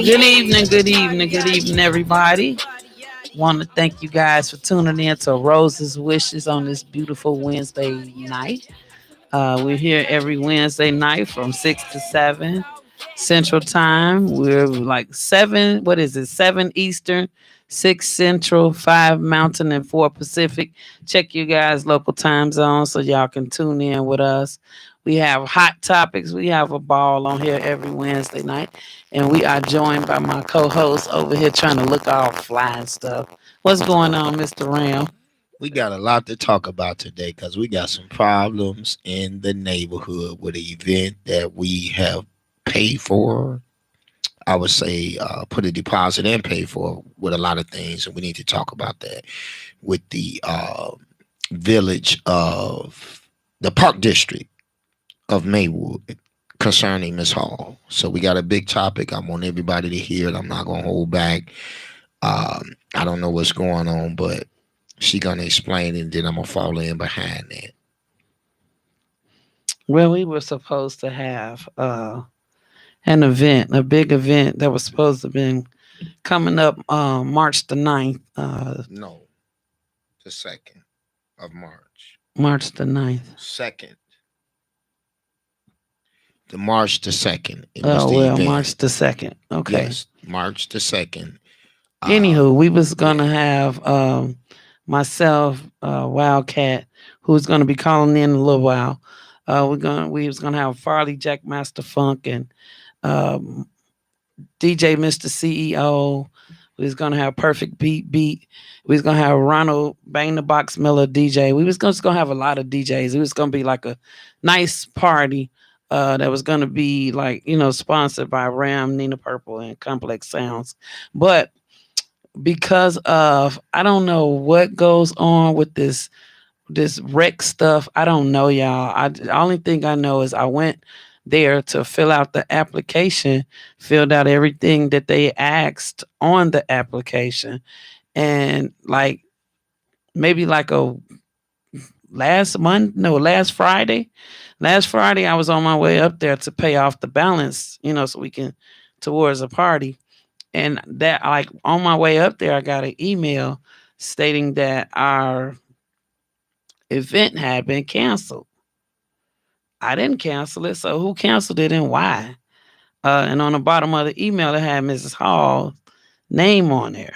Good evening, everybody. Want to thank you guys for tuning in to Rose's Wishes on this beautiful Wednesday night. We're here every Wednesday night from 6 to 7 Central Time. We're like 7, what is it, 7 Eastern, 6 Central, 5 Mountain, and 4 Pacific. Check you guys' local time zone so y'all can tune in with us. We have hot topics. We have a ball on here every Wednesday night. And we are joined by my co host over here trying to look all fly and stuff. What's going on, Mr. Ram? We got a lot to talk about today because we got some problems in the neighborhood with an event that we have paid for. I would say put a deposit and pay for with a lot of things, and we need to talk about that with the village of the Park District of Maywood concerning Miss Hall. So we got a big topic. I want everybody to hear it. I'm not gonna hold back. I don't know what's going on, but she gonna explain it, and then I'm gonna fall in behind that. Well, we were supposed to have an event, a big event that was supposed to have been coming up March the 9th. No, the 2nd of March. March the 9th. Second, the March the 2nd. It was Oh, the well, event. March the 2nd. Okay. Yes, March the 2nd. Anywho, we was going to Yeah. have myself, Wildcat, who's going to be calling in a little while. We was going to have Farley Jackmaster Funk and um, DJ Mr. CEO. We was gonna have Perfect Beat. We was gonna have Ronald Bang the Box Miller DJ. We was just gonna have a lot of DJs. It was gonna be like a nice party that was gonna be like, sponsored by Ram, Nina Purple, and Complex Sounds. But because of I don't know what goes on with this rec stuff. I don't know, y'all. The only thing I know is I went there to fill out the application, filled out everything that they asked on the application, and like maybe like a last Friday I was on my way up there to pay off the balance, so we can towards a party, and that like on my way up there I got an email stating that our event had been canceled. I didn't cancel it, so who canceled it and why? And on the bottom of the email, it had Mrs. Hall's name on there.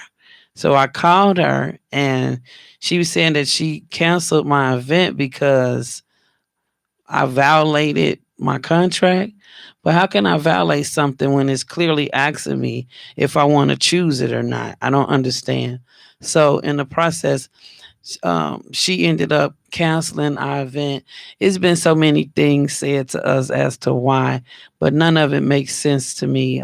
So I called her, and she was saying that she canceled my event because I violated my contract. But how can I violate something when it's clearly asking me if I want to choose it or not? I don't understand. So in the process, she ended up canceling our event. It's been so many things said to us as to why, but none of it makes sense to me.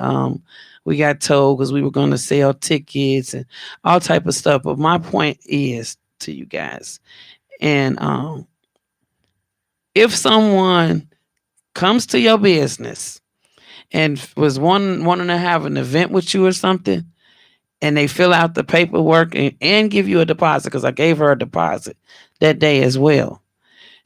We got told because we were going to sell tickets and all type of stuff. But my point is to you guys, and if someone comes to your business and was wanting to have an event with you or something, and they fill out the paperwork and give you a deposit, because I gave her a deposit that day as well,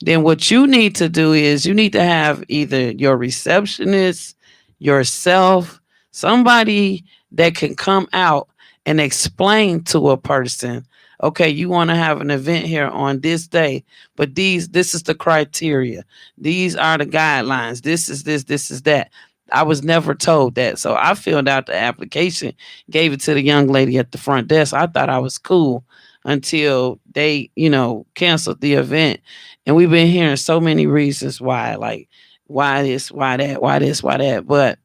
then what you need to do is you need to have either your receptionist, yourself, somebody that can come out and explain to a person, okay, you want to have an event here on this day, but this is the criteria. These are the guidelines. This is that. I was never told that. So I filled out the application, gave it to the young lady at the front desk. I thought I was cool until they, canceled the event. And we've been hearing so many reasons why, like why this, why that, why this, why that. But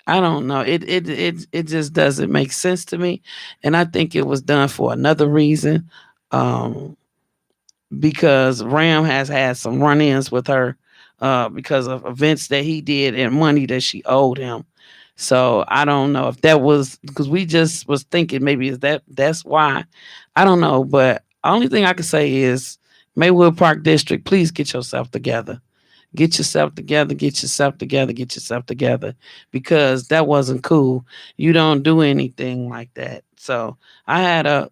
I don't know. It just doesn't make sense to me. And I think it was done for another reason. Um, because Ram has had some run-ins with her because of events that he did and money that she owed him. So I don't know if that was because we just was thinking maybe that's why. I don't know, but only thing I can say is Maywood Park District, please get yourself together. Get yourself together, get yourself together, get yourself together, because that wasn't cool. You don't do anything like that. So I had a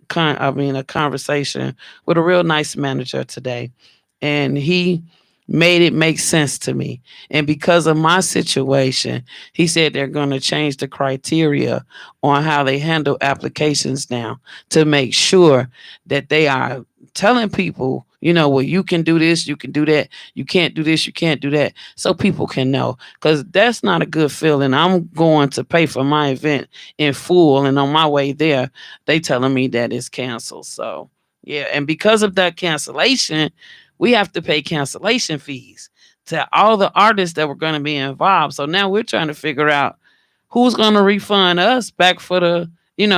conversation with a real nice manager today, and he made it make sense to me. And because of my situation, he said they're going to change the criteria on how they handle applications now to make sure that they are telling people, well, you can do this, you can do that, you can't do this, you can't do that, so people can know. Because that's not a good feeling. I'm going to pay for my event in full, and on my way there, they telling me that it's canceled. So, yeah. And because of that cancellation, we have to pay cancellation fees to all the artists that were going to be involved. So now we're trying to figure out who's going to refund us back for the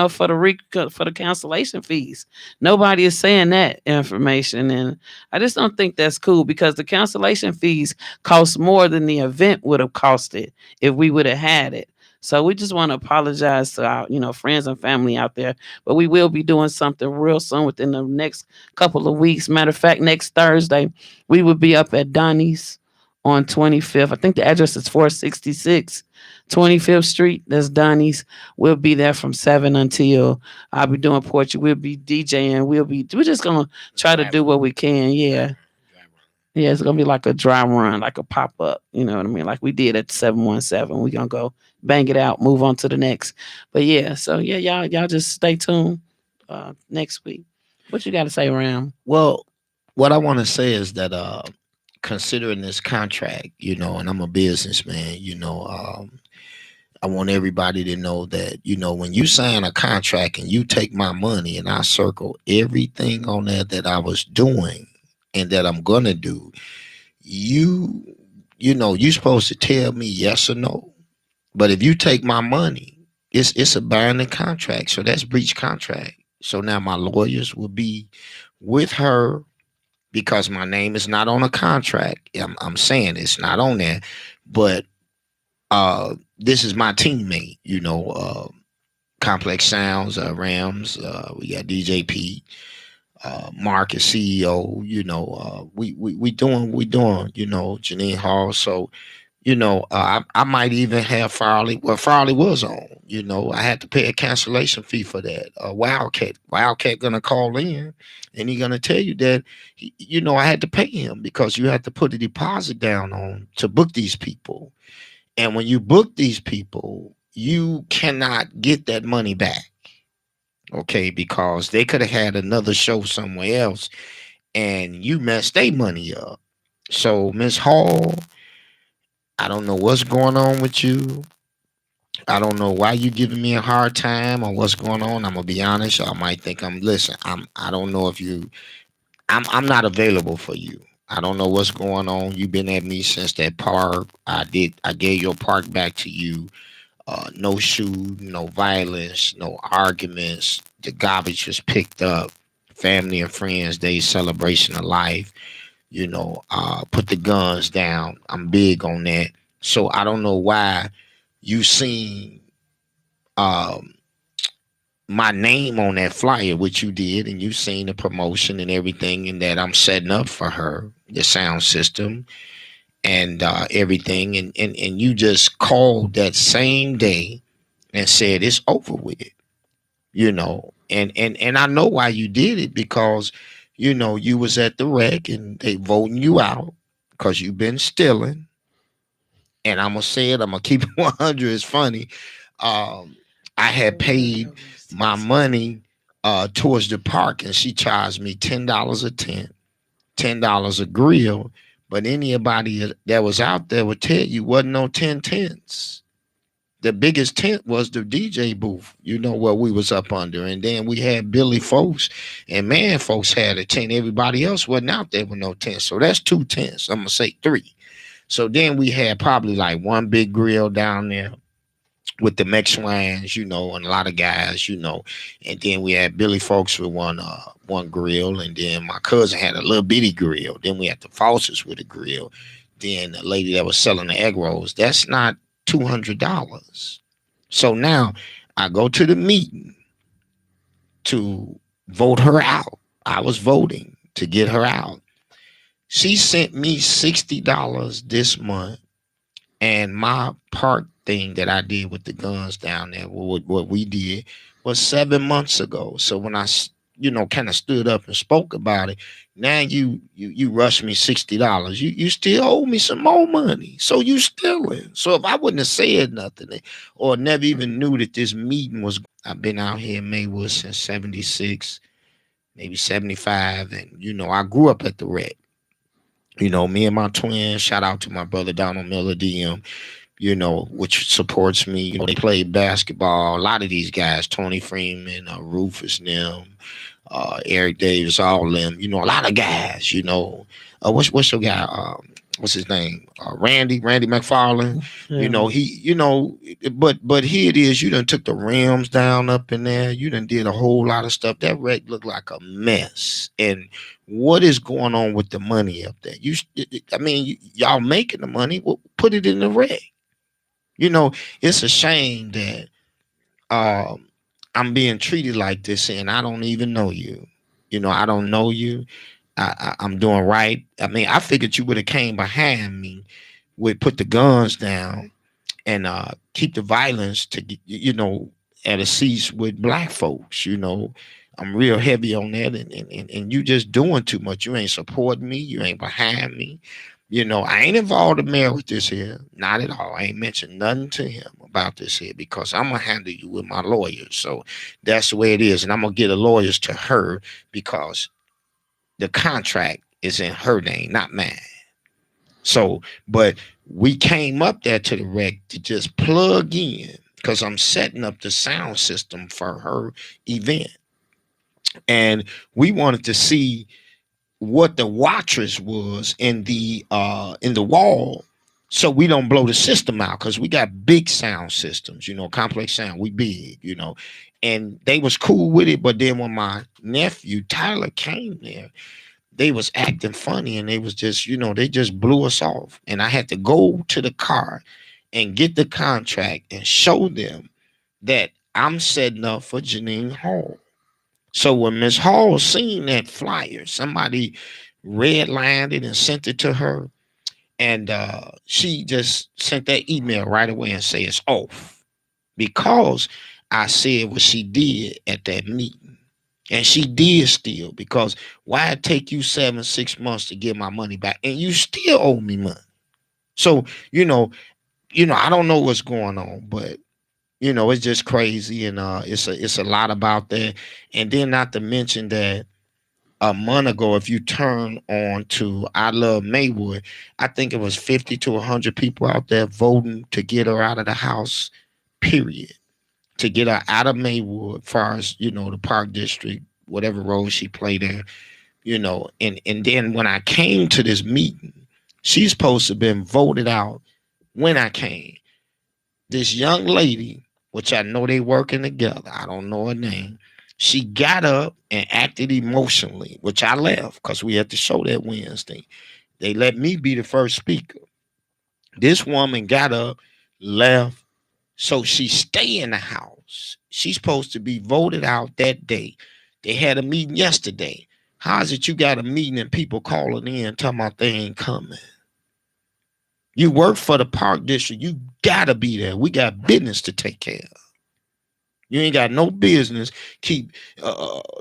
for the cancellation fees. Nobody is saying that information, and I just don't think that's cool because the cancellation fees cost more than the event would have costed if we would have had it. So we just want to apologize to our friends and family out there, but we will be doing something real soon within the next couple of weeks. Matter of fact, next Thursday we will be up at Donnie's on 25th. I think the address is 466 25th Street. That's Donnie's. We'll be there from 7 until I'll be doing poetry. We'll be DJing. We're just gonna try to do what we can. Yeah. Yeah, it's gonna be like a dry run, like a pop up. You know what I mean? Like we did at 717. We're gonna go bang it out, move on to the next. But yeah, so yeah, y'all just stay tuned next week. What you gotta say, Ram? Well, what I want to say is that considering this contract, and I'm a businessman, I want everybody to know that, when you sign a contract and you take my money and I circle everything on there that I was doing and that I'm gonna do, you you're supposed to tell me yes or no. But if you take my money, it's a binding contract. So that's breach contract. So now my lawyers will be with her because my name is not on a contract. I'm saying it's not on there, but this is my teammate, Complex Sounds, Rams, we got DJP, Mark is CEO, Janine Hall. So, I might even have Farley. Well, Farley was on, I had to pay a cancellation fee for that. Wildcat gonna call in and he gonna tell you that, I had to pay him because you had to put a deposit down on to book these people. And when you book these people, you cannot get that money back. Okay, because they could have had another show somewhere else and you messed their money up. So, Miss Hall, I don't know what's going on with you. I don't know why you giving me a hard time or what's going on. I'm gonna be honest. I might think I don't know if I'm not available for you. I don't know what's going on. You've been at me since that park. I gave your park back to you. No shooting, no violence, no arguments. The garbage was picked up. Family and friends day celebration of life. Put the guns down. I'm big on that. So I don't know why you seen um, my name on that flyer, which you did, and you seen the promotion and everything, and that I'm setting up for her, the sound system and everything, and you just called that same day and said it's over with, and I know why you did it because you was at the rec and they voting you out because you've been stealing. And I'm gonna say it. I'm gonna keep it 100. It's funny. Um, I had paid my money towards the park, and she charged me $10 a tent, $10 a grill. But anybody that was out there would tell you wasn't no 10 tents. The biggest tent was the DJ booth, what we was up under. And then we had Billy folks and man folks had a tent. Everybody else wasn't out there with no tent. So that's two tents. I'm gonna say three. So then we had probably like one big grill down there with the Mexwines, and a lot of guys, and then we had Billy folks with one grill, and then my cousin had a little bitty grill. Then we had the Fawcett's with a grill. Then the lady that was selling the egg rolls. That's not $200. So now I go to the meeting to vote her out. I was voting to get her out. She sent me $60 this month, and my park thing that I did with the guns down there, what we did was 7 months ago. So when I kind of stood up and spoke about it. Now you rush me $60. You still owe me some more money. So you stealing. So if I wouldn't have said nothing or never even knew that this meeting was, I've been out here in Maywood since 76, maybe 75. And I grew up at the rec. Me and my twin, shout out to my brother Donald Miller DM, which supports me. They played basketball. A lot of these guys, Tony Freeman, Rufus, them, Eric Davis, all of them. A lot of guys. What's your guy? What's his name? Randy McFarland. Yeah. But here it is. You done took the rims down up in there. You done did a whole lot of stuff. That wreck looked like a mess. And what is going on with the money up there? Y'all making the money. Well, put it in the wreck. It's a shame that I'm being treated like this, and I don't even know you. I don't know you. I'm doing right. I figured you would have came behind me, would put the guns down, and keep the violence to at a cease with black folks. I'm real heavy on that, and you just doing too much. You ain't supporting me. You ain't behind me. I ain't involved the mayor with this here. Not at all. I ain't mentioned nothing to him about this here because I'm going to handle you with my lawyers. So that's the way it is. And I'm going to get the lawyers to her because the contract is in her name, not mine. So, but we came up there to the rec to just plug in because I'm setting up the sound system for her event. And we wanted to see what the wattage was in the wall, so we don't blow the system out, because we got big sound systems, complex sound. We big, and they was cool with it. But then when my nephew Tyler came there, they was acting funny, and they was just, they just blew us off. And I had to go to the car and get the contract and show them that I'm setting up for Janine Hall. So when Miss Hall seen that flyer, somebody redlined it and sent it to her, and she just sent that email right away and say it's off because I said what she did at that meeting, and she did steal. Because why it take you 6 months to get my money back, and you still owe me money? So I don't know what's going on, but it's just crazy, and it's a lot about that. And then not to mention that a month ago, if you turn on to I Love Maywood, I think it was 50 to 100 people out there voting to get her out of the house, period. To get her out of Maywood, as far as, the Park District, whatever role she played there, and then when I came to this meeting, she's supposed to have been voted out when I came. This young lady, which I know they working together, I don't know her name, she got up and acted emotionally, which I left because we had to show that Wednesday. They let me be the first speaker. This woman got up, left, so she stay in the house. She's supposed to be voted out that day. They had a meeting yesterday. How is it you got a meeting and people calling in talking about they ain't coming? You work for the Park District. You gotta be there. We got business to take care of. You ain't got no business keep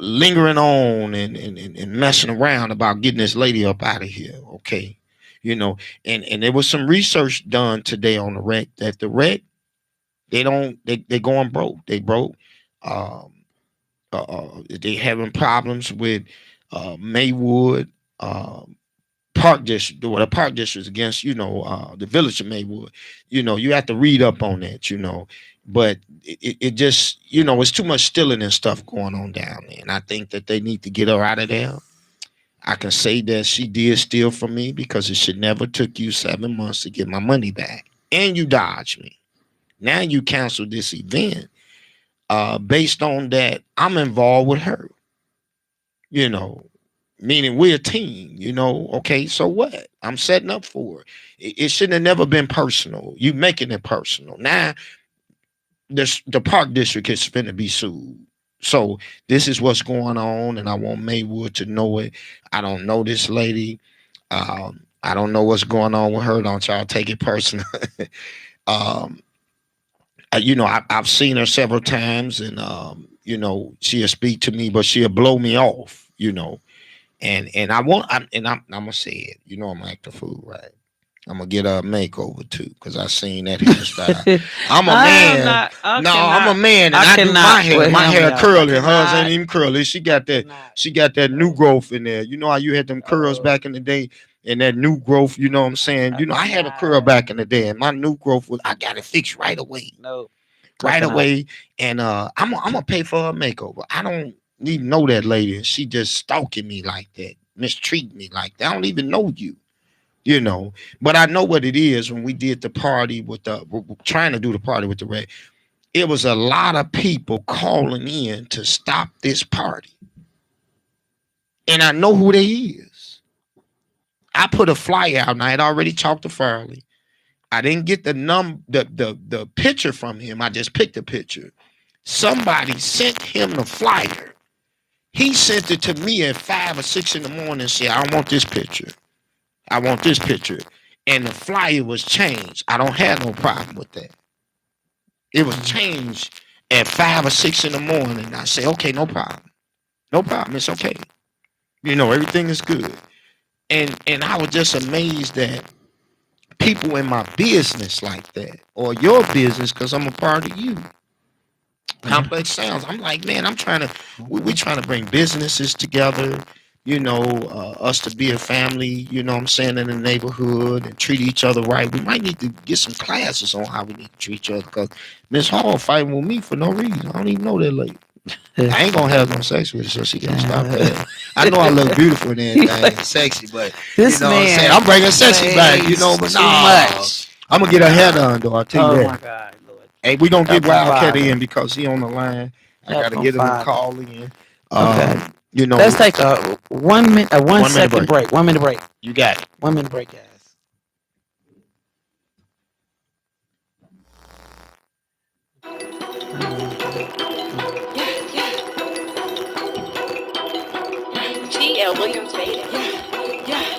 lingering on and messing around about getting this lady up out of here. Okay. And there was some research done today on the rec, that the rec, they going broke. They broke. They having problems with Maywood, Park District, or the Park District against, the village of Maywood. You have to read up on that, but it just, it's too much stealing and stuff going on down there. And I think that they need to get her out of there. I can say that she did steal from me because it should never took you 7 months to get my money back. And you dodged me. Now you canceled this event based on that I'm involved with her, meaning we're a team, okay, so what? I'm setting up for it. It shouldn't have never been personal. You making it personal. Now, the Park District is going to be sued. So this is what's going on, and I want Maywood to know it. I don't know this lady. I don't know what's going on with her. Don't y'all take it personal. um, I've seen her several times, and she'll speak to me, but she'll blow me off, I'm gonna say it. I'm gonna act a fool, right? I'm gonna get her a makeover too, because I seen that hairstyle. I'm a I am man. not. I No, I'm a cannot. man, and I I do my cannot hair. with My him, hair y'all. I curly. Hers ain't cannot. even curly. She got that. Cannot. She got that new growth in there. You know how you had them curls back in the day, and that new growth. You know what I'm saying? I I had a curl cannot. back in the day, and my new growth was I got it fixed right away, No, I right cannot. away. And I'm gonna pay for her makeover. I don't even know that lady, and she just stalking me like that, mistreating me like that. I don't even know you. But I know what it is. When we did the party with trying to do the party with the red, it was a lot of people calling in to stop this party, and I know who they is. I put a flyer out, and I had already talked to Farley. I didn't get the picture from him. I just picked a picture. Somebody sent him the flyer. He sent it to me at 5 or 6 in the morning and said, I want this picture. I want this picture. And the flyer was changed. I don't have no problem with that. It was changed at 5 or 6 in the morning. I say, okay, no problem. No problem. It's okay. Everything is good. And I was just amazed that people in my business like that, or your business, because I'm a part of you. Complex Sounds. I'm like, man, we trying to bring businesses together, us to be a family, what I'm saying, in the neighborhood and treat each other right. We might need to get some classes on how we need to treat each other, because Miss Hall fighting with me for no reason. I don't even know that lady. I ain't gonna have no sex with her, so she gotta stop that. I know I look beautiful and everything, sexy, but This what I'm saying, man I'm bringing sexy back, plays but too nah, much. I'm gonna get her hair done though. I'll tell you Oh that. my God, Lord. Hey, we gonna get Help him, Wildcat Father. in because he on the line. I Help gotta him, get him to Father. call in. Okay. You Let's know, take a 1 minute, a 1 minute 1 second break. break. 1 minute break. You got it. 1 minute break, guys. T.L. Williams made it.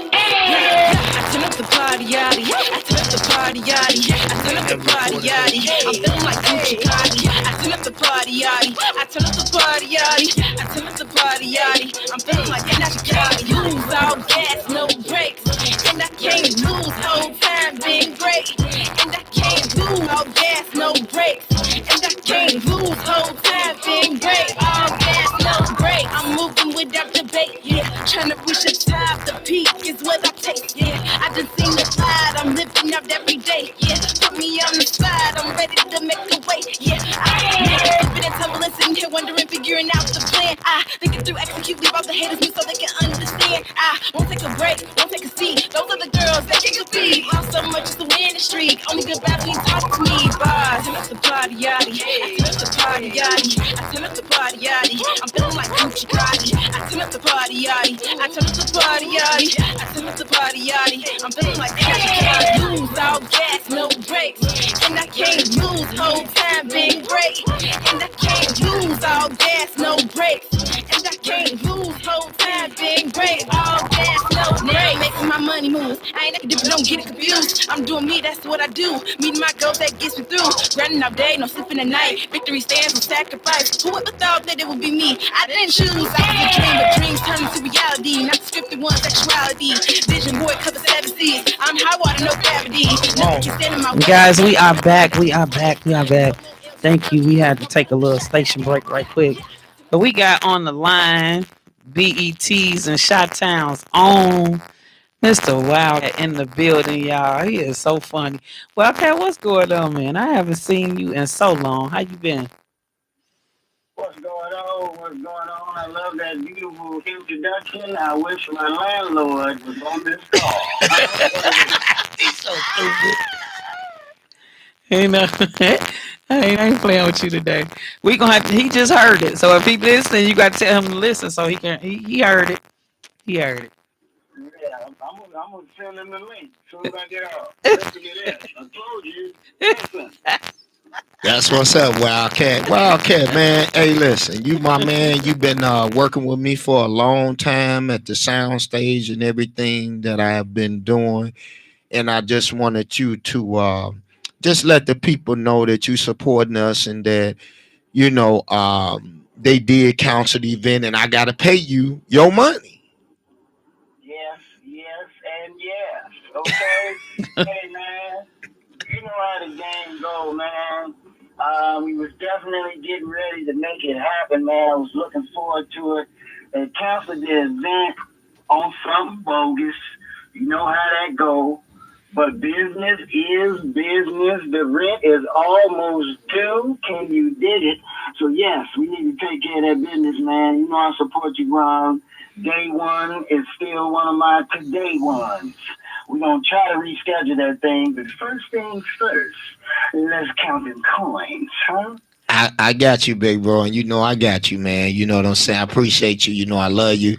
I turn up the party, yaddy. I turn up the party, yaddy. I turn up the party, yaddy. I'm feeling like Gucci Cardi. I turn up the party, yaddy. I turn up the party, yaddy. I turn up the party, yaddy. I'm feeling like Gucci Cardi. Lose all gas, no brakes. And I can't lose, whole time being great. And I can't lose all gas, no brakes. And I can't lose, whole time being great. All gas, no brakes. I'm moving without debate, yeah. Trying to reach the top, the peak is what I take, yeah. I just seen the slide, I'm living out every day, yeah. Put me on the side, I'm ready to make a way, yeah. Flipping and tumbling, sitting here wondering, figuring out the plan. I think it through, execute, leave all the haters me so they can understand. I won't take a break, won't take a seat. Those are the girls that can compete. Lost so much just to win the streak. Only good bad when you talk to me. Bars, turn up the party, yaddy. I turn up the party, yaddy. I turn up the party, yaddy. I'm feeling like Gucci Cardi. I turn up the party, yaddy. I turn up the party, yaddy. I turn up the party, yaddy. I'm feeling like Gucci Cardi. Lose all gas, no brakes. And I can't lose, whole time being great. And I can't lose all gas, no brakes. And I can't lose, whole time being great. All gas, no brakes. Making my money move. I ain't acting different, don't get it confused. I'm doing me, that's what I do. Meeting my goals, that gets me through. Grinding all day, no sleeping at night. Victory stands with sacrifice. Who ever thought that it would be me? I didn't choose. I was a dream, but dreams turn into reality. Not the scripted one, sexuality. Vision boy, cover 7 seas. I'm high water, no gravity. Nothing can stand in my way. Guys, we are back. We are back. We are back. Thank you. We had to take a little station break right quick. But we got on the line BET's and Shot Town's own Mr. Wildcat in the building, y'all. He is so funny. Wildcat, what's going on, man? I haven't seen you in so long. How you been? What's going on? What's going on? I love that beautiful introduction. I wish my landlord was on this call. He's so stupid. Ain't no, I ain't playing with you today. We gonna have to, he just heard it. So if he listening, you gotta tell him to listen so he can he heard it. He heard Yeah, I'm gonna send him the link as soon as I get off. Listen to this. I told you. Listen. That's what's up, Wildcat. Wildcat, man. Hey, listen, you my man. You've been working with me for a long time at the sound stage and everything that I have been doing. And I just wanted you to just let the people know that you supporting us and that, you know, they did cancel the event, and I gotta pay you your money. Yes, yes, and yes. Okay. Hey, man. You know how the game go, man. We was definitely getting ready to make it happen, man. I was looking forward to it. They canceled the event on something bogus. You know how that go. But business is business. The rent is almost due. Can you dig it? So yes, we need to take care of that business, man. You know I support you, Ron. Day one is still one of my today ones. We're gonna try to reschedule that thing, but first things first, let's count them coins, huh? I got you, big bro, and you know I got you, man. You know what I'm saying? I appreciate you. You know I love you.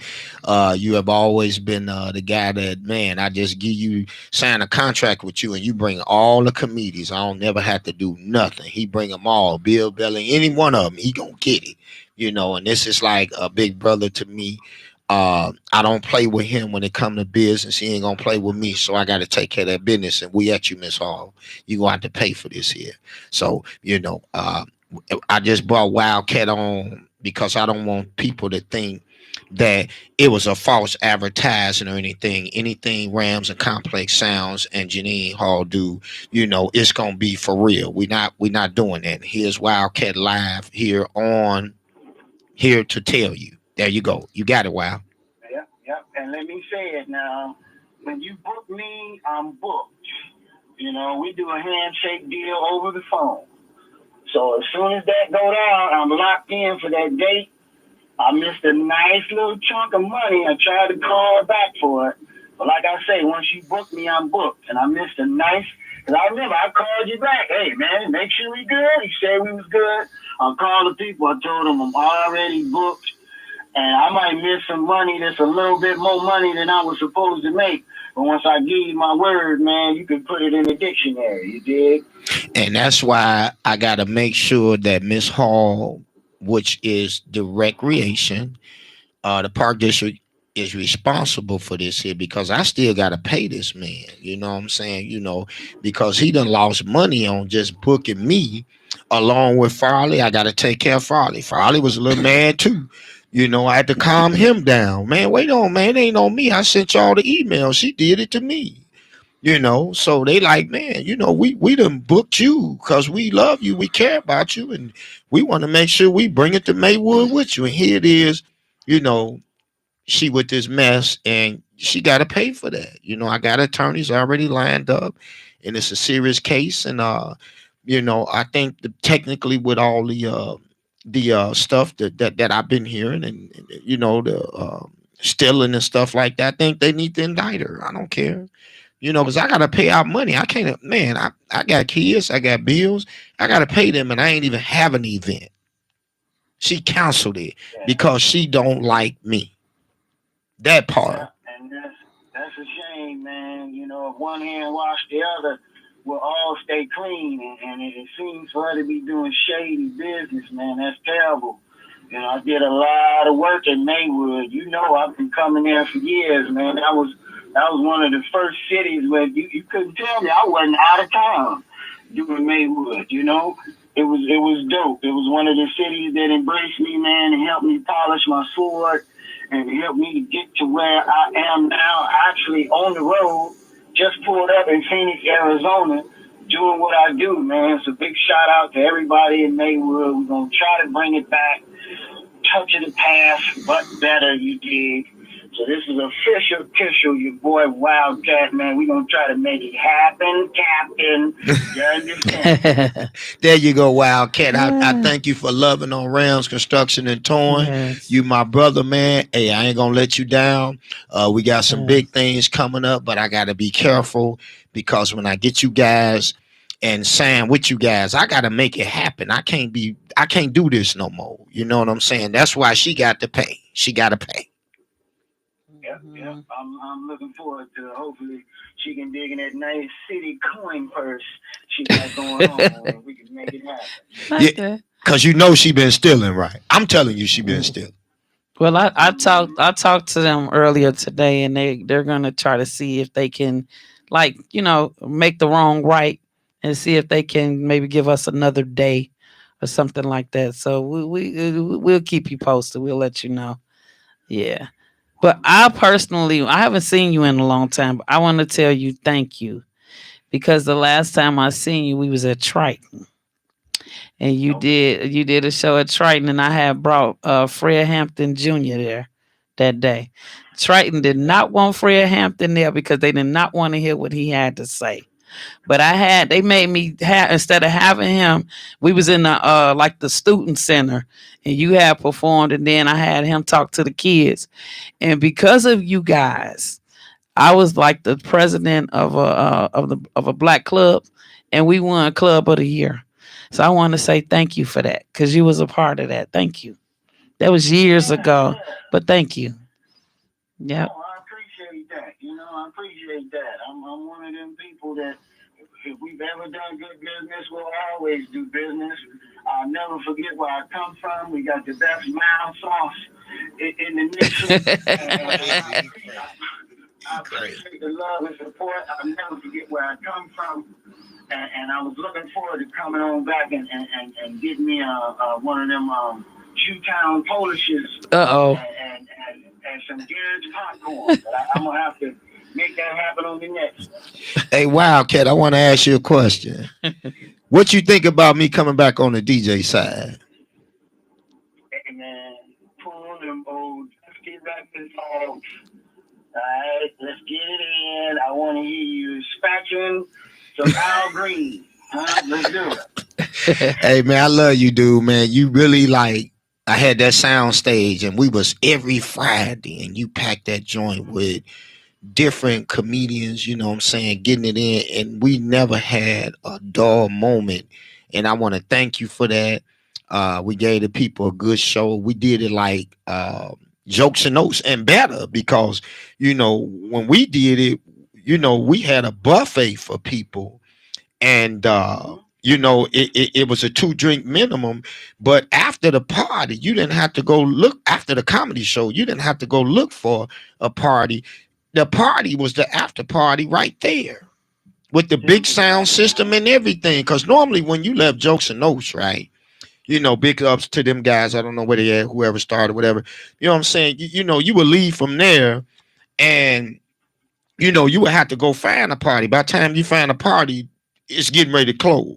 You have always been the guy that, man, I just give you, sign a contract with you, and you bring all the comedians. I don't never have to do nothing. He bring them all. Bill Belling, any one of them, he gonna get it. You know, and this is like a big brother to me. I don't play with him when it come to business. He ain't gonna play with me, so I got to take care of that business. And we at you, Miss Hall. You gonna have to pay for this here. So you know, I just brought Wildcat on because I don't want people to think that it was a false advertising or anything. Anything Rams and Complex Sounds and Janine Hall do, you know, it's gonna be for real. We're not doing that. Here's Wildcat live here on here to tell you. There you go. You got it, Wild. Yep, yep. And let me say it now. When you book me, I'm booked. You know, we do a handshake deal over the phone. So as soon as that go down, I'm locked in for that date. I missed a nice little chunk of money. I tried to call back for it. But like I say, once you book me, I'm booked. And I missed a nice, because I remember I called you back. Hey, man, make sure we good. You said we was good. I called the people. I told them I'm already booked. And I might miss some money that's a little bit more money than I was supposed to make. But once I give you my word, man, you can put it in the dictionary. You dig? And that's why I got to make sure that Miss Hall, which is the recreation, the park district is responsible for this here because I still got to pay this man. You know what I'm saying? You know, because he done lost money on just booking me along with Farley. I got to take care of Farley. Farley was a little mad too. You know, I had to calm him down. Man, wait on, man. It ain't on me. I sent y'all the email. She did it to me. You know, so they like, man, you know, we done booked you because we love you, we care about you, and we want to make sure we bring it to Maywood with you. And here it is, you know, she with this mess, and she got to pay for that. You know, I got attorneys already lined up, and it's a serious case. And you know, I think technically with all the stuff that I've been hearing, and you know the stealing and stuff like that, I think they need to indict her. I don't care. You know, because I gotta pay out money. I can't, man. I got kids, I got bills, I gotta pay them, and I ain't even have an event. She canceled it Yeah. because she don't like me. That part. Yeah. And that's a shame, man. You know, if one hand wash the other, we'll all stay clean. And it seems for her to be doing shady business, man. That's terrible. You know, I did a lot of work in Maywood. You know, I've been coming there for years, man. That was one of the first cities where you couldn't tell me I wasn't out of town doing Maywood, you know. It was dope. It was one of the cities that embraced me, man, and helped me polish my sword and helped me to get to where I am now, actually on the road, just pulled up in Phoenix, Arizona, doing what I do, man. So big shout out to everybody in Maywood. We're going to try to bring it back, touch of the past, but better, you dig. So this is official, your boy Wildcat, man. We're going to try to make it happen, Captain. You understand? There you go, Wildcat. I thank you for loving on Rams Construction and Towing. Yes. You my brother, man. Hey, I ain't gonna let you down. We got some Yes. big things coming up, but I gotta be careful because when I get you guys and sign with you guys, I gotta make it happen. I can't do this no more. You know what I'm saying? That's why she got to pay. She gotta pay. Yep. I'm looking forward to it. Hopefully she can dig in that nice city coin purse she got going on and we can make it happen. Yeah. Okay. Cause you know she been stealing, right? I'm telling you, she been stealing. Well, I talked to them earlier today, and they're gonna try to see if they can, like, you know, make the wrong right, and see if they can maybe give us another day or something like that. So we'll keep you posted. We'll let you know. Yeah. But I haven't seen you in a long time, but I want to tell you thank you because the last time I seen you, we was at Triton, and you did a show at Triton, and I had brought Fred Hampton Jr. there that day. Triton did not want Fred Hampton there because they did not want to hear what he had to say. But they made me have, instead of having him, we was in the like the student center, and you had performed, and then I had him talk to the kids. And because of you guys, I was like the president of a black club, and we won Club of the Year. So I want to say thank you for that because you was a part of that. Thank you. That was years Yeah, ago, yeah. but thank you. Yep. Oh, I appreciate that. I appreciate that. I'm one of them people that if we've ever done good business, we'll always do business. I'll never forget where I come from. We got the best mild sauce in the nation. I appreciate the love and support. I'll never forget where I come from. And I was looking forward to coming on back and getting me one of them Jewtown Polishes Uh-oh. and some Garrett's popcorn. But I'm going to have to make that happen on the next one. Hey, Wildcat, I want to ask you a question. What you think about me coming back on the DJ side? Hey, man, pull them old, let's get back to the songs. All right, let's get it in. I want to hear you scratching some Al Green. Let's do it. Hey, man, I love you, dude, man. You really like, I had that sound stage and we was every Friday and you packed that joint with different comedians, you know what I'm saying, getting it in, and we never had a dull moment. And I want to thank you for that. We gave the people a good show. We did it like jokes and notes and better because, when we did it, we had a buffet for people and it was a 2-drink minimum. But after the party, you didn't have to go look after the comedy show. You didn't have to go look for a party. The party was the after party right there with the big sound system and everything. Because normally when you left jokes and notes, right, big ups to them guys. I don't know where they at, whoever started, whatever. You know what I'm saying? You would leave from there and, you would have to go find a party. By the time you find a party, it's getting ready to close.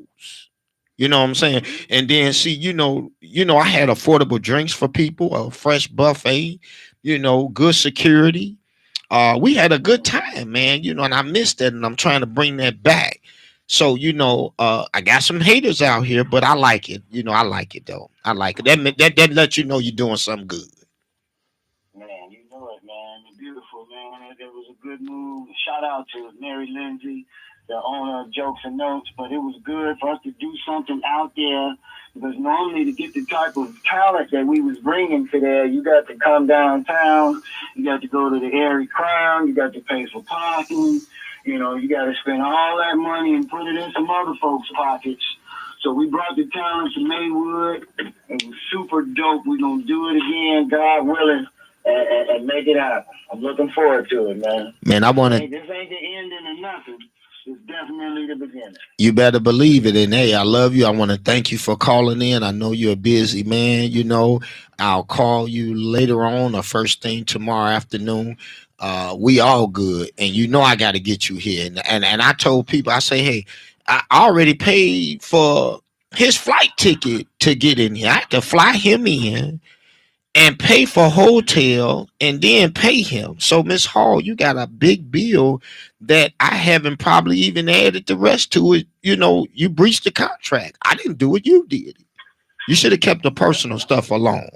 You know what I'm saying? And then see, I had affordable drinks for people, a fresh buffet, good security. We had a good time, man, and I missed it and I'm trying to bring that back. So, I got some haters out here, but I like it. I like it though. I like it. That lets you know you're doing something good. Man, you know it, man. You're beautiful, man. It was a good move. Shout out to Mary Lindsay, the owner of Jokes and Notes, but it was good for us to do something out there because normally to get the type of talent that we was bringing to there, you got to come downtown, you got to go to the Airy Crown, you got to pay for parking, you got to spend all that money and put it in some other folks' pockets. So we brought the talent to Maywood. It was super dope. We're going to do it again, God willing, and make it happen. I'm looking forward to it, man. Man, I want to. This ain't the ending of nothing. It's definitely the beginning. You better believe it. And hey, I love you. I want to thank you for calling in. I know you're a busy man. I'll call you later on or first thing tomorrow afternoon. We all good. And I got to get you here. And I told people, I say, hey, I already paid for his flight ticket to get in here. I have to fly him in and pay for hotel and then pay him. So Miss Hall, you got a big bill that I haven't probably even added the rest to it. You breached the contract. I didn't do it. You did it. You should have kept the personal stuff alone.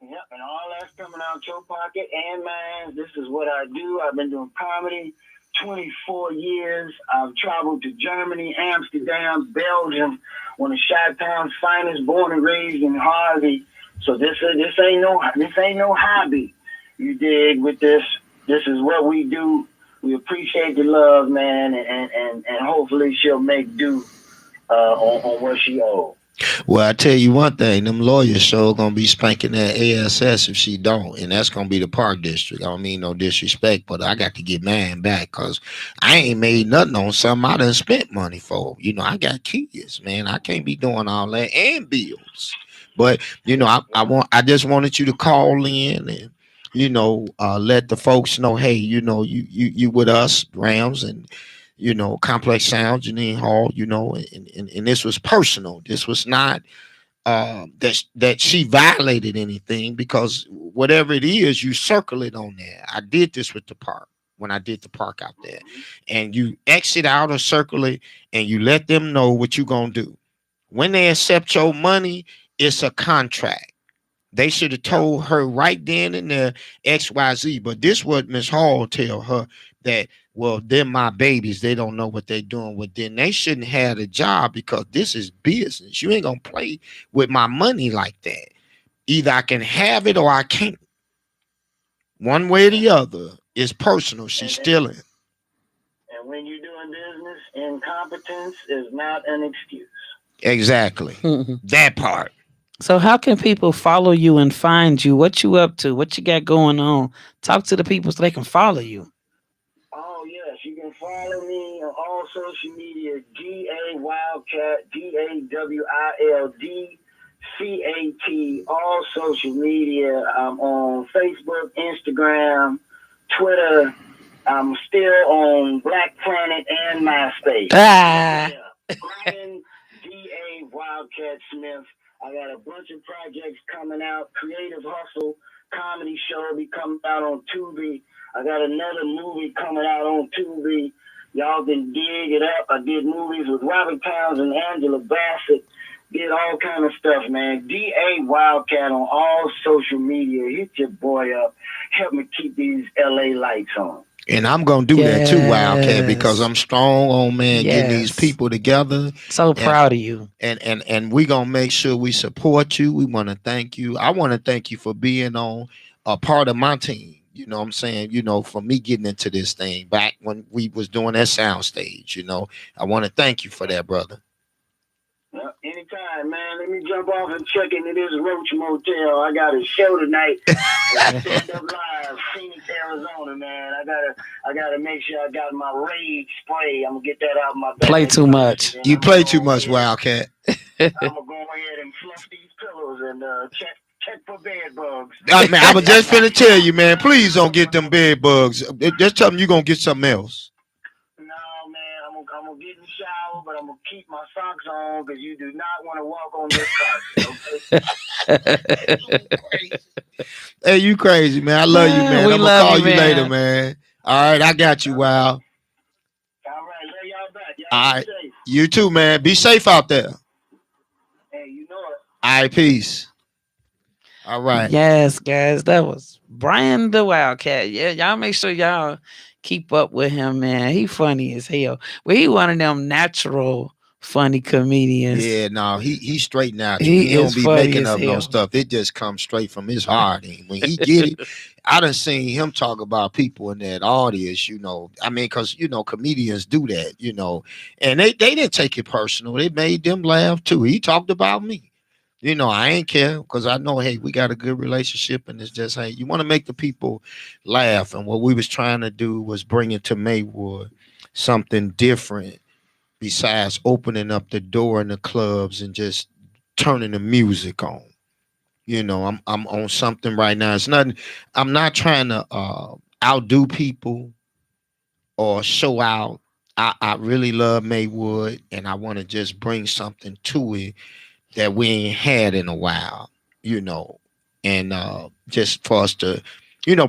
Yep, and all that's coming out your pocket and mine. This is what I do. I've been doing comedy 24 years. I've traveled to Germany, Amsterdam, Belgium, one of Chi-Town's finest, born and raised in Harvey. So this ain't no hobby. You dig with this? This is what we do. We appreciate the love, man, and hopefully she'll make do on what she owes. Well, I tell you one thing, them lawyers sure gonna be spanking that ASS if she don't, and that's gonna be the Park District. I don't mean no disrespect, but I got to get mine back because I ain't made nothing on something I done spent money for. I got kids, man. I can't be doing all that and bills. But I just wanted you to call in and let the folks know, hey, you with us, Rams, and Complex Sound, Janine Hall, and this was personal. This was not that she violated anything, because whatever it is, you circle it on there. I did this with the park when I did the park out there, and you exit out or circle it, and you let them know what you're gonna do. When they accept your money, it's a contract. They should have told her right then and there XYZ. But this what Miss Hall tell her, that, well, they're my babies. They don't know what they're doing. Well, then they shouldn't have a job, because this is business. You ain't gonna play with my money like that. Either I can have it or I can't. One way or the other. It's personal. She's stealing. And when you're doing business, incompetence is not an excuse. Exactly. That part. So how can people follow you and find you? What you up to? What you got going on? Talk to the people so they can follow you. Oh, yes. You can follow me on all social media, DA Wildcat, DAWILDCAT, all social media. I'm on Facebook, Instagram, Twitter. I'm still on Black Planet and MySpace. Ah. Yeah. Brian DA Wildcat Smith. I got a bunch of projects coming out. Creative Hustle comedy show be coming out on Tubi. I got another movie coming out on Tubi. Y'all can dig it up. I did movies with Robert Towns and Angela Bassett. Did all kind of stuff, man. DA Wildcat on all social media. Hit your boy up. Help me keep these LA lights on. And I'm gonna do that too, Wildcat, because I'm strong on, man, getting these people together. So proud of you. And we gonna make sure we support you. We want to thank you. I want to thank you for being on a part of my team. You know what I'm saying? For me getting into this thing back when we was doing that sound stage. I want to thank you for that, brother. Anytime, man. Let me jump off and check into this Roach Motel. I got a show tonight. Stand up live, Phoenix, Arizona, man. I gotta make sure I got my rage spray. I'm gonna get that out of my bag. Play too much. You play too much, Wildcat. I'm gonna go ahead and fluff these pillows and check for bed bugs. Man, I was just finna tell you, man. Please don't get them bed bugs. Just tell them you gonna get something else. No, man. I'm gonna get in the shower, but I'm gonna keep my socks on, because you do not want to walk on this carpet. Okay. Hey, you crazy, man. I love you, man. We I'm gonna call you later, man. All right, I got you, Wow. All right, love y'all back. Y'all All be right, safe. you too, man. Be safe out there. Hey, you know it. All right, peace. All right. Yes, guys. That was Brian the Wildcat. Yeah, y'all make sure y'all keep up with him, man. He funny as hell. Well, he one of them natural funny comedians. Yeah, no, he straight now. He He don't is be funny making as up no hell. stuff. It just comes straight from his heart. And when he get it, I done seen him talk about people in that audience, I mean, because, comedians do that, and they didn't take it personal. They made them laugh too. He talked about me. I ain't care, because I know, hey, we got a good relationship, and it's just, hey, you want to make the people laugh. And what we was trying to do was bring it to Maywood something different, besides opening up the door in the clubs and just turning the music on. I'm on something right now. It's nothing. I'm not trying to outdo people or show out. I really love Maywood, and I want to just bring something to it that we ain't had in a while, and just for us to,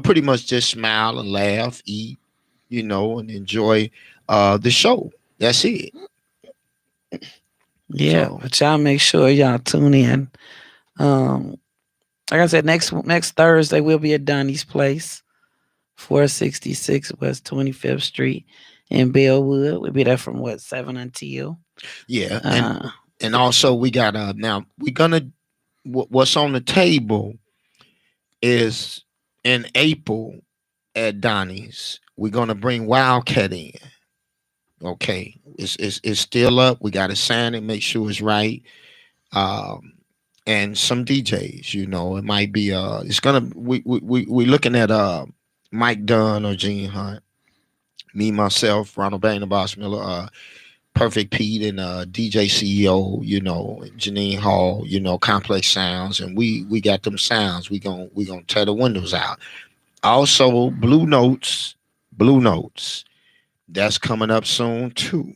pretty much just smile and laugh, eat, and enjoy the show. That's it. Yeah, So, but y'all make sure y'all tune in. Like I said, next Thursday we'll be at Donnie's Place, 466 West 25th Street in Bellwood. We'll be there from 7 until. yeah, and also we got now we're gonna what's on the table is in April at Donnie's. We're gonna bring Wildcat in. Okay, it's still up. We got to sign it, make sure it's right. um, and some DJs. It might be it's gonna we looking at Mike Dunn or Gene Hunt, me myself, Ronald Bain, the Boss Miller, Perfect Pete, and DJ CEO, Janine Hall, Complex Sounds, and we got them sounds. We gonna tear the windows out. Also, Blue Notes, that's coming up soon too.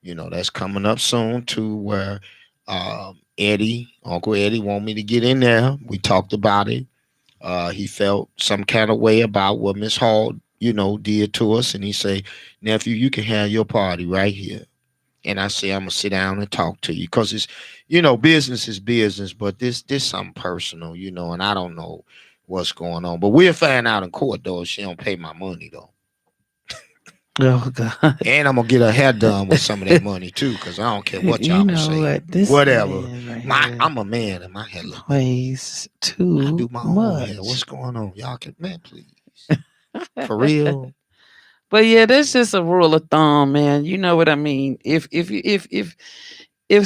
That's coming up soon too. Where Uncle Eddie, want me to get in there. We talked about it. He felt some kind of way about what Miss Hall, did to us, and he say, "Nephew, you can have your party right here." And I say, "I'm gonna sit down and talk to you because it's, business is business, but this something personal, and I don't know what's going on. But we'll find out in court though if she don't pay my money though." Oh God. And I'm gonna get her hair done with some of that money too, because I don't care what y'all You gonna know say. what? This Whatever. man right here I'm a man and my hair look. plays I too do my own hair. much. What's going on? Y'all can, man, please. For real. But yeah, that's just a rule of thumb, man. You know what I mean? If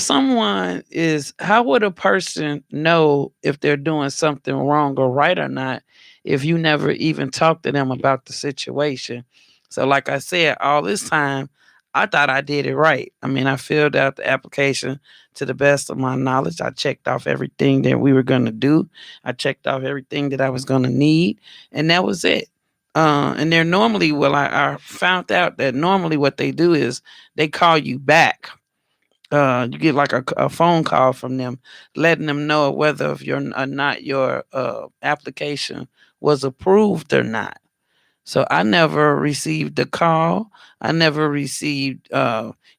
someone is, how would a person know if they're doing something wrong or right or not if you never even talk to them about the situation? So like I said, all this time I thought I did it right. I mean, I filled out the application to the best of my knowledge. I checked off everything that we were going to do. I checked off everything that I was going to need, and that was it. And they're normally, well, I found out that normally what they do is they call you back. You get like a phone call from them, letting them know whether if your or not your application was approved or not. So I never received a call. I never received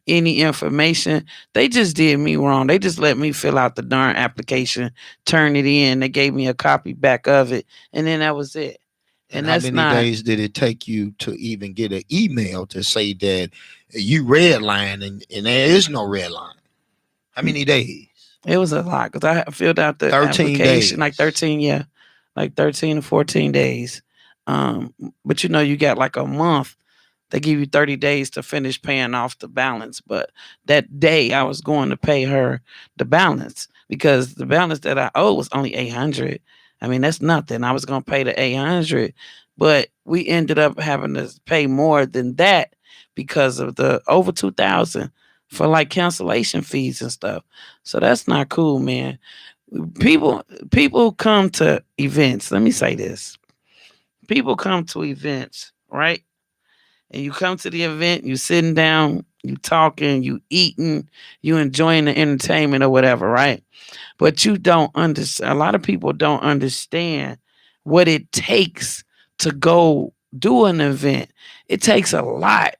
any information. They just did me wrong. They just let me fill out the darn application, turn it in. They gave me a copy back of it, and then that was it. And And how that's many not. days did it take you to even get an email to say that you redline and there is no red line? How many days? It was a lot because I filled out the 13 application like days. 13, yeah, like 13 to 14 days. But you got like a month. They give you 30 days to finish paying off the balance. But that day I was going to pay her the balance because the balance that I owed was only 800. I mean, that's nothing. I was going to pay the 800, but we ended up having to pay more than that because of the over 2,000 for like cancellation fees and stuff. So that's not cool, man. People people come to events. Let me say this. People come to events, right? And you come to the event, you sitting down, you talking, you eating, you enjoying the entertainment or whatever, right? But you don't understand. A lot of people don't understand what it takes to go do an event. It takes a lot.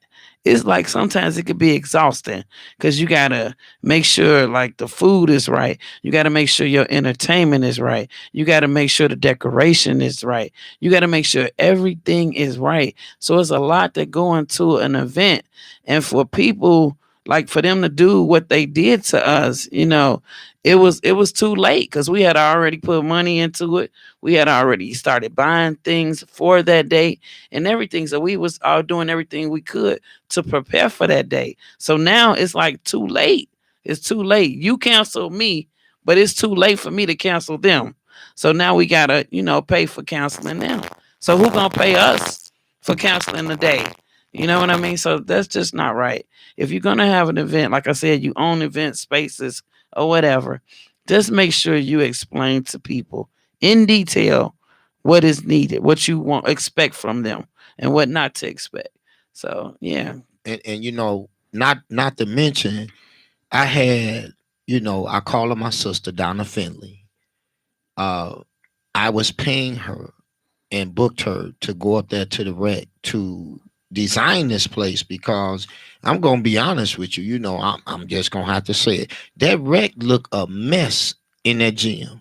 It's like sometimes it could be exhausting because you gotta make sure like the food is right. You gotta make sure your entertainment is right. You gotta make sure the decoration is right. You gotta make sure everything is right. So it's a lot that go into an event, and for people like for them to do what they did to us, it was too late because we had already put money into it. We had already started buying things for that day and everything. So we was all doing everything we could to prepare for that day. So now it's like too late. It's too late. You cancel me, but it's too late for me to cancel them. So now we gotta, pay for canceling them. So who gonna pay us for canceling the day? You know what I mean? So that's just not right. If you're gonna have an event, like I said, you own event spaces or whatever, just make sure you explain to people in detail what is needed, what you want expect from them, and what not to expect. So yeah. And not to mention, I had, I call her my sister, Donna Finley. Uh, I was paying her and booked her to go up there to the rec to design this place because I'm gonna be honest with you. I'm just gonna have to say it. That rec looked a mess in that gym.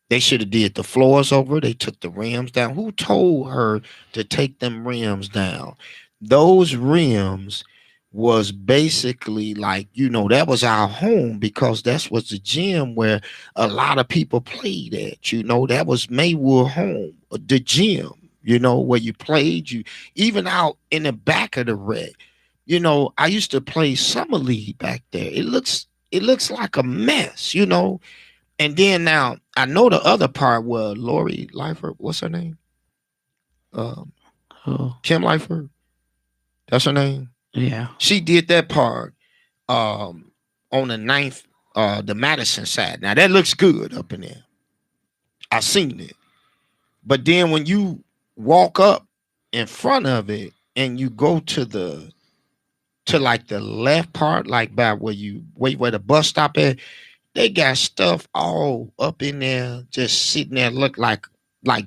They should have did the floors over. They took the rims down. Who told her to take them rims down? Those rims was basically like, that was our home because that's was the gym where a lot of people played at. That was Maywood home, the gym, where you played, you even out in the back of the red. I used to play summer league back there. it looks like a mess, you know. And then now I know the other part where Lori Lightfoot, what's her name? Um, Oh, Kim Lightfoot, that's her name. yeah. She did that part on the ninth, the Madison side. Now that looks good up in there. I seen it. But then when you walk up in front of it and you go to like the left part, like by where you wait where the bus stop at, they got stuff all up in there, just sitting there, look like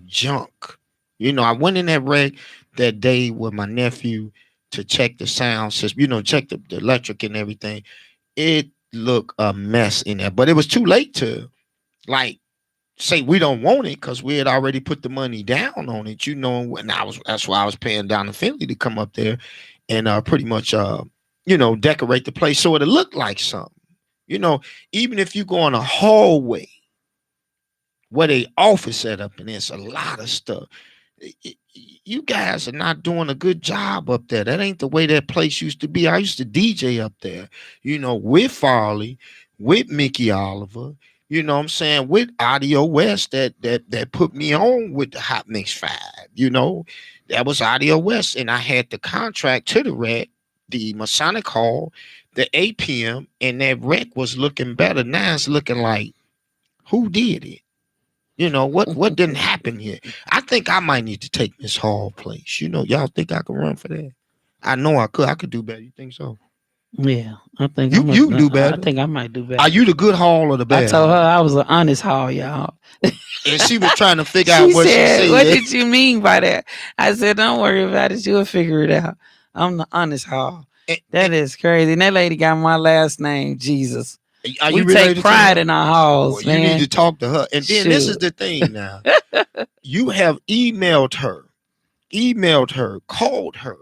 junk. You know, I went in that wreck that day with my nephew to check the sound system, check the electric and everything. It looked a mess in there, but it was too late to like say we don't want it because we had already put the money down on it, and that's why I was paying down to Finley to come up there and pretty much decorate the place so it'll look like something. Even if you go in a hallway where they office set up and there's a lot of stuff. You guys are not doing a good job up there. That ain't the way that place used to be. I used to DJ up there, with Farley, with Mickey Oliver, you know what I'm saying, with Audio West that put me on with the Hot Mix 5, that was Audio West. And I had the contract to the rec, the Masonic Hall, the APM, and that rec was looking better. Now it's looking like, who did it? What didn't happen here? I think I might need to take Miss Hall place. Y'all think I can run for that? I know I could. I could do better. You think so? Yeah, I think you do better. I think I might do better. Are you the good Hall or the bad? I told her I was an honest Hall, y'all. And she was trying to figure out what she said. What did you mean by that? I said, don't worry about it. You'll figure it out. I'm the honest Hall. That is crazy. And that lady got my last name, Jesus. We take pride in our halls, man. You need to talk to her. And then this is the thing now. You have emailed her, called her,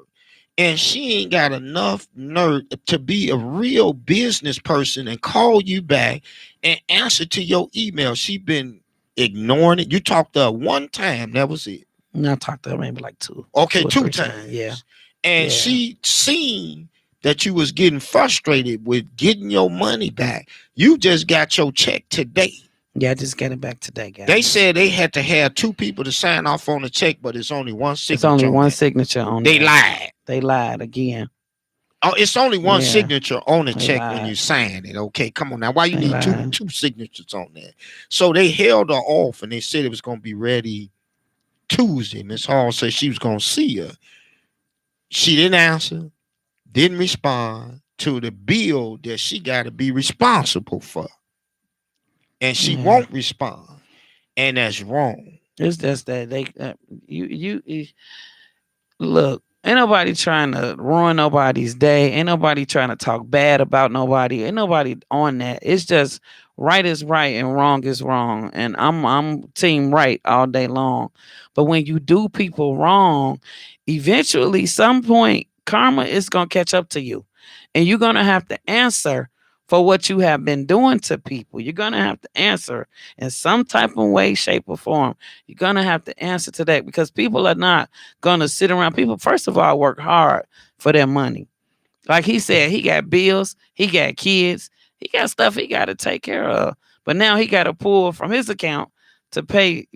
and she ain't got enough nerve to be a real business person and call you back and answer to your email. She been ignoring it. You talked to her one time. That was it. No, I talked to her maybe like two. Okay, two times. Yeah. And she seen that you was getting frustrated with getting your money back. You just got your check today. Yeah, I just got it back today, guys. They said they had to have two people to sign off on the check, but it's only one signature. It's only one signature on it. They lied. They lied again. Oh, it's only one signature on the check lied. when you sign it. Okay, come on now. Why you need two signatures on that? So they held her off and they said it was going to be ready Tuesday. Miss Hall said she was going to see her. She didn't answer. Didn't respond to the bill that she got to be responsible for. And she won't respond. And that's wrong. It's just that they, you look, ain't nobody trying to ruin nobody's day. Ain't nobody trying to talk bad about nobody. Ain't nobody on that. It's just right is right and wrong is wrong. And I'm team right all day long. But when you do people wrong, eventually, some point, karma is going to catch up to you. And you're going to have to answer for what you have been doing to people. You're going to have to answer in some type of way, shape, or form. You're going to have to answer to that because people are not going to sit around. People, first of all, work hard for their money. Like he said, he got bills, he got kids, he got stuff he got to take care of. But now he got to pull from his account to pay,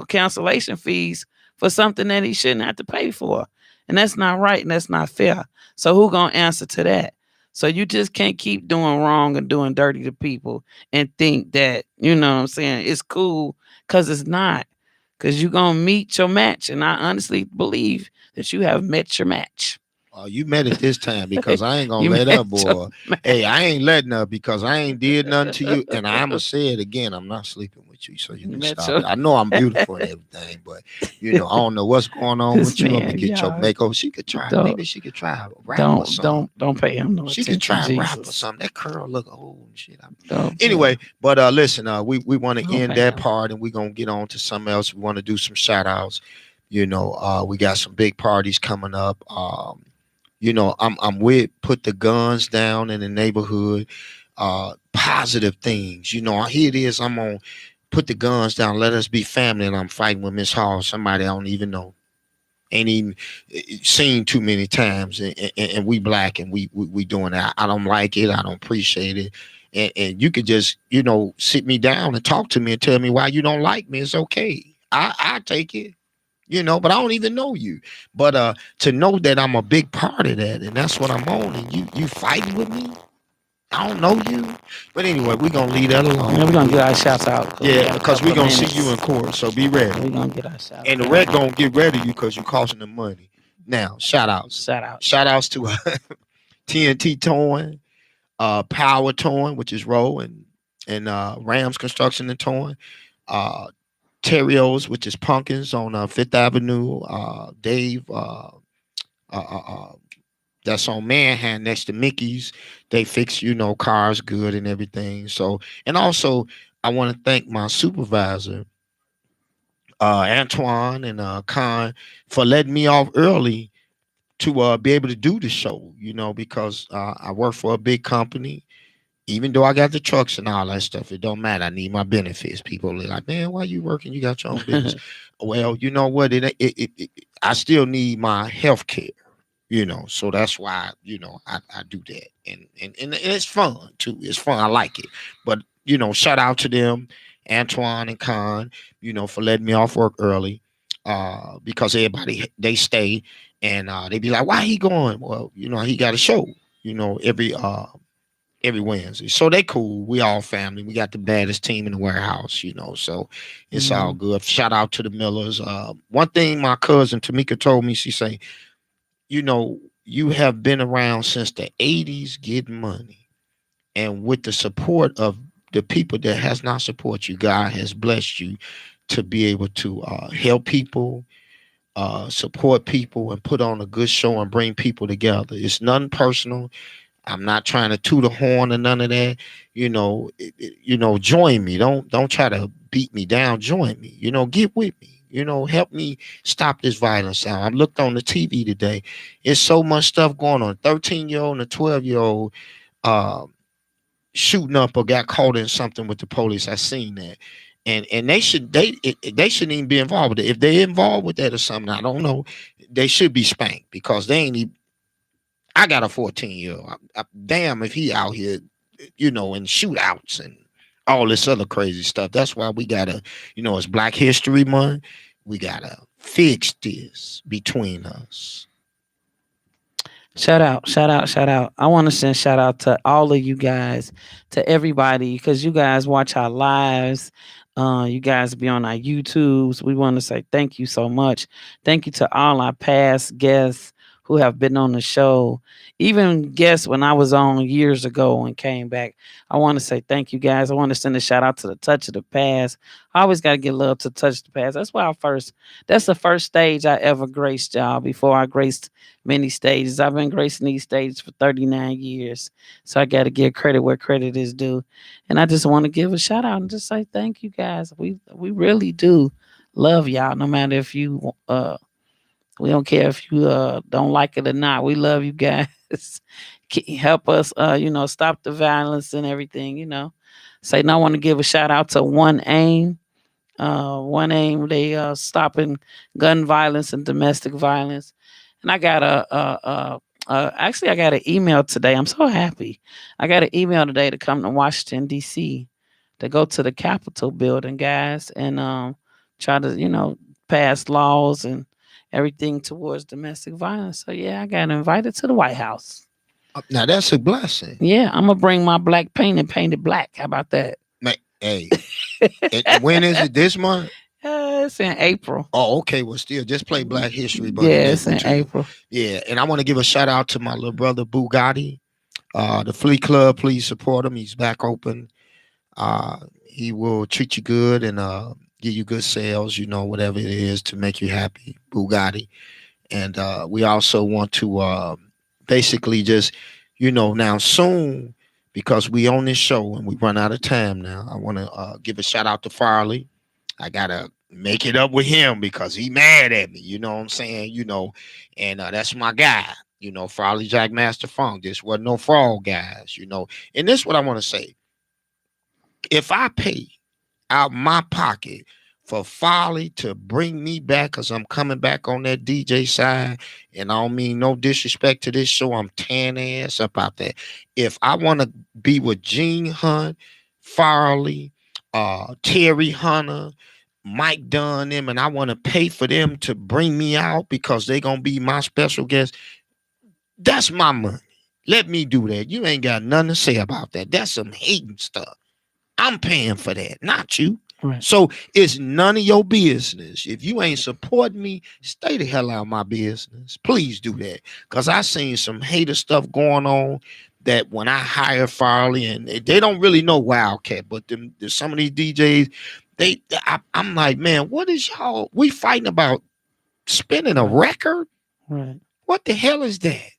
cancellation fees for something that he shouldn't have to pay for. And that's not right and that's not fair. So who going to answer to that? So you just can't keep doing wrong and doing dirty to people and think that, it's cool, because it's not. Because you're going to meet your match. And I honestly believe that you have met your match. Oh, you met it this time because I ain't going to let up, boy. Hey, I ain't letting up because I ain't did nothing to you. And I'm going to say it again. I'm not sleeping with you, so you can stop. I know I'm beautiful and everything, but, I don't know what's going on with you. I'm going to get your makeover. She could try. Maybe she could try rap or something. Don't pay him no She attention. could try Jesus. rap or something. That curl look old and shit. Anyway, but listen, we want to end that part and we're going to get on to something else. We want to do some shout outs. We got some big parties coming up. I'm with Put the Guns Down in the Neighborhood, positive things. Here it is. I'm on Put the Guns Down. Let us be family. And I'm fighting with Miss Hall, somebody I don't even know. Ain't even seen too many times. And we black and we doing that. I don't like it. I don't appreciate it. and you could just, sit me down and talk to me and tell me why you don't like me. It's okay. I take it. But I don't even know you. But to know that I'm a big part of that, and that's what I'm on, and you fighting with me, I don't know you. But anyway, we're gonna leave that alone. Yeah, we're gonna get our shouts out. Yeah, because we're gonna see you in court. So be ready. We're gonna get our shouts. And the rec gonna get ready to you because you costing them money. Now, shout outs. Shout outs to TNT Towing, Power Towing, which is Row, and Rams Construction and Towing. Terrios, which is Pumpkins on Fifth Avenue. Dave, that's on Manhattan next to Mickey's. They fix, cars good and everything. So, and also, I want to thank my supervisor, Antoine and Khan, for letting me off early to be able to do the show, because I work for a big company. Even though I got the trucks and all that stuff, it don't matter. I need my benefits. People are like, man, why you working? You got your own business. Well, you know what? I still need my health care, so that's why, I do that. And it's fun too. It's fun. I like it. But, shout out to them, Antoine and Khan, for letting me off work early. Because everybody, they stay and they be like, why he going? Well, he got a show, every Wednesday. So they cool. We all family. We got the baddest team in the warehouse, so it's all good. Shout out to the Millers. One thing my cousin Tamika told me, she say, you have been around since the 80s getting money. And with the support of the people that has not support you, God has blessed you to be able to help people, support people, and put on a good show and bring people together. It's nothing personal. I'm not trying to toot a horn or none of that. Join me. Don't try to beat me down. Join me. Get with me. Help me stop this violence out. I looked on the TV today. It's so much stuff going on. 13-year-old and a 12-year-old shooting up or got caught in something with the police. I seen that. And they shouldn't even be involved with it. If they're involved with that or something, I don't know. They should be spanked because they ain't even. I got a 14-year-old. Damn if he out here, in shootouts and all this other crazy stuff. That's why we gotta, it's Black History Month. We gotta fix this between us. Shout out. I want to send shout out to all of you guys, to everybody, because you guys watch our lives. You guys be on our YouTubes. We want to say thank you so much. Thank you to all our past guests who have been on the show, even guests when I was on years ago and came back. I want to say thank you guys. I want to send a shout out to the Touch of the Past. I always got to get love to Touch the Past. That's the first stage I ever graced, y'all, before I graced many stages. I've been gracing these stages for 39 years. So I got to give credit where credit is due. And I just want to give a shout out and just say thank you guys. We really do love y'all, no matter if you we don't care if you don't like it or not. We love you guys. Help us, stop the violence and everything, Say, I want to give a shout out to One Aim. One Aim, they stopping gun violence and domestic violence. And I got actually I got an email today. I'm so happy. I got an email today to come to Washington, D.C. to go to the Capitol building, guys, and try to, pass laws and everything towards domestic violence. So yeah, I got invited to the White House. Now that's a blessing. Yeah, I'm gonna bring my black paint and paint it black. How about that? Man, hey, when is it? This month? It's in April. Oh, okay. Well, still, just play Black History. But yeah, it's in April. Yeah, and I want to give a shout out to my little brother Bugatti, the Flea Club. Please support him. He's back open. He will treat you good and give you good sales, whatever it is to make you happy, Bugatti. And we also want to basically just, now soon, because we on this show and we run out of time now, I want to give a shout out to Farley. I got to make it up with him because he mad at me, you know what I'm saying? And that's my guy, Farley Jack Master Funk. This wasn't no fraud, guys, And this is what I want to say. If I pay out my pocket for Farley to bring me back, because I'm coming back on that DJ side. And I don't mean no disrespect to this show. I'm tearing ass up out there. If I want to be with Gene Hunt, Farley, Terry Hunter, Mike Dunn, them, and I want to pay for them to bring me out because they're going to be my special guest, that's my money. Let me do that. You ain't got nothing to say about that. That's some hating stuff. I'm paying for that, not you. Right. So it's none of your business. If you ain't supporting me, stay the hell out of my business. Please do that. Because I seen some hater stuff going on that when I hire Farley, and they don't really know Wildcat, but some of these DJs, I'm like, man, what is y'all? We fighting about spinning a record? Right. What the hell is that?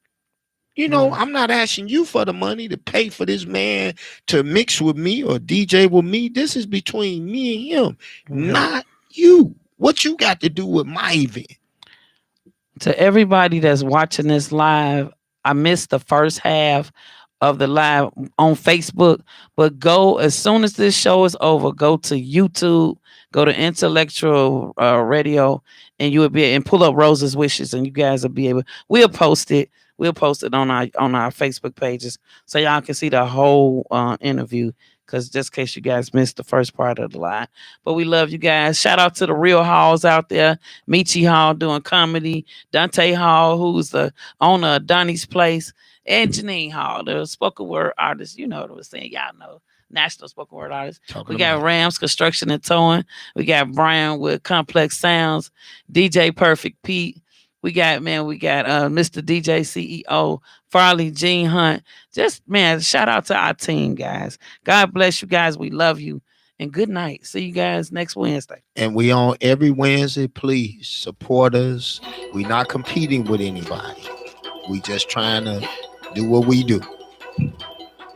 You know, I'm not asking you for the money to pay for this man to mix with me or DJ with me. This is between me and him, not you. What you got to do with my event? To everybody that's watching this live, I missed the first half of the live on Facebook, but go as soon as this show is over, go to YouTube, go to Intellectual Radio, and you will be and pull up Rose's Wishes, and you guys will be able. We'll post it. We'll post it on our Facebook pages so y'all can see the whole interview. Because just in case you guys missed the first part of the live, but we love you guys. Shout out to the real Halls out there, Michi Hall doing comedy, Dante Hall, who's the owner of Donnie's Place, and Janine Hall, the spoken word artist. You know what I was saying, y'all know. National spoken word artist. We got Rams Construction and Towing. We got Brian with Complex Sounds, DJ Perfect Pete. We got Mr. DJ CEO, Farley, Gene Hunt. Just, man, shout out to our team, guys. God bless you guys. We love you. And good night. See you guys next Wednesday. And we on every Wednesday. Please support us. We're not competing with anybody. We just trying to do what we do.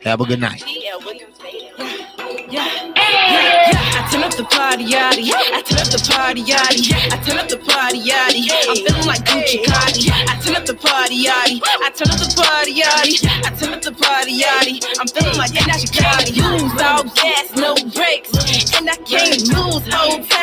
Have a good night. I turn up the party, yaddy. I turn up the party, yaddy. I turn up the party, yaddy. I'm feeling like Gucci Cardi. I turn up the party, yaddy. I turn up the party, yaddy. I turn up the party, yaddy. I'm feeling like Gucci Cardi. Use all gas, no brakes, and I can't lose whole time.